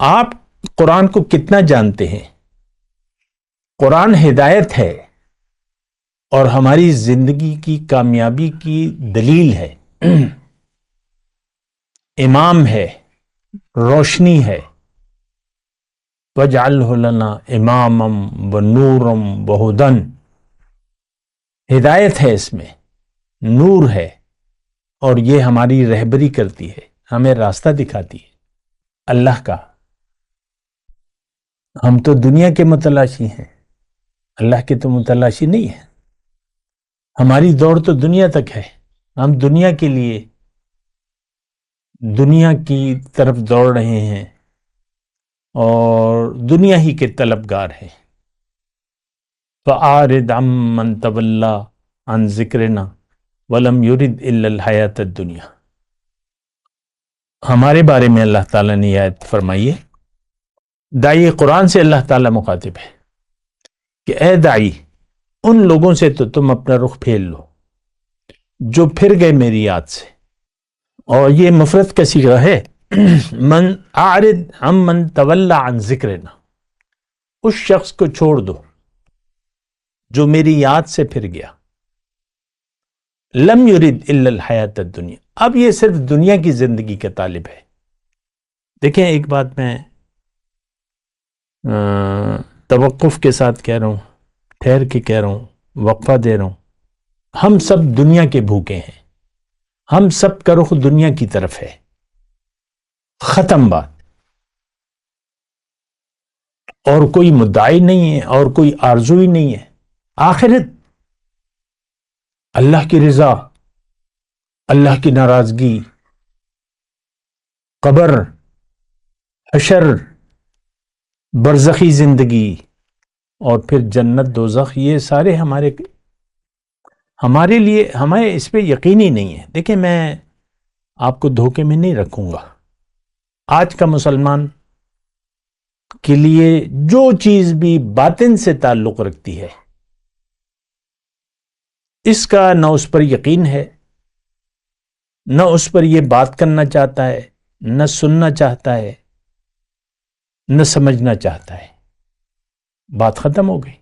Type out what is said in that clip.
آپ قرآن کو کتنا جانتے ہیں؟ قرآن ہدایت ہے اور ہماری زندگی کی کامیابی کی دلیل ہے، امام ہے، روشنی ہے۔ وَاجْعَلْهُ لَنَا إِمَامًا وَنُورًا وَهُدًى، ہدایت ہے، اس میں نور ہے اور یہ ہماری رہبری کرتی ہے، ہمیں راستہ دکھاتی ہے اللہ کا۔ ہم تو دنیا کے متلاشی ہیں، اللہ کے تو متلاشی نہیں ہے۔ ہماری دوڑ تو دنیا تک ہے، ہم دنیا کے لیے دنیا کی طرف دوڑ رہے ہیں اور دنیا ہی کے طلبگار ہیں۔ فَأَعْرِضْ عَمَّنْ تَوَلَّىٰ عَنْ ذِكْرِنَا وَلَمْ يُرِدْ إِلَّا الْحَيَاةَ الدُّنْيَا۔ ہمارے بارے میں اللہ تعالیٰ نے یہ آیت فرمائی ہے۔ داعی قرآن سے اللہ تعالیٰ مخاطب ہے کہ اے داعی، ان لوگوں سے تو تم اپنا رخ پھیر لو جو پھر گئے میری یاد سے، اور یہ مفرد کا صیغہ ہے۔ من اعرض عمن تولی عن ذکرنا، اس شخص کو چھوڑ دو جو میری یاد سے پھر گیا۔ لم یرد الا الحیات الدنیا، اب یہ صرف دنیا کی زندگی کا طالب ہے۔ دیکھیں، ایک بات میں توقف کے ساتھ کہہ رہا ہوں، ٹھہر کے کہہ رہا ہوں، وقفہ دے رہا ہوں۔ ہم سب دنیا کے بھوکے ہیں، ہم سب کا رخ دنیا کی طرف ہے، ختم بات۔ اور کوئی مدعی نہیں ہے اور کوئی آرزو ہی نہیں ہے۔ آخرت، اللہ کی رضا، اللہ کی ناراضگی، قبر، حشر، برزخی زندگی اور پھر جنت دوزخ، یہ سارے ہمارے لیے، ہمیں اس پہ یقین ہی نہیں ہے۔ دیکھیں، میں آپ کو دھوکے میں نہیں رکھوں گا۔ آج کا مسلمان کے لیے جو چیز بھی باطن سے تعلق رکھتی ہے، اس کا نہ اس پر یقین ہے، نہ اس پر یہ بات کرنا چاہتا ہے، نہ سننا چاہتا ہے، نہ سمجھنا چاہتا ہے۔ بات ختم ہو گئی۔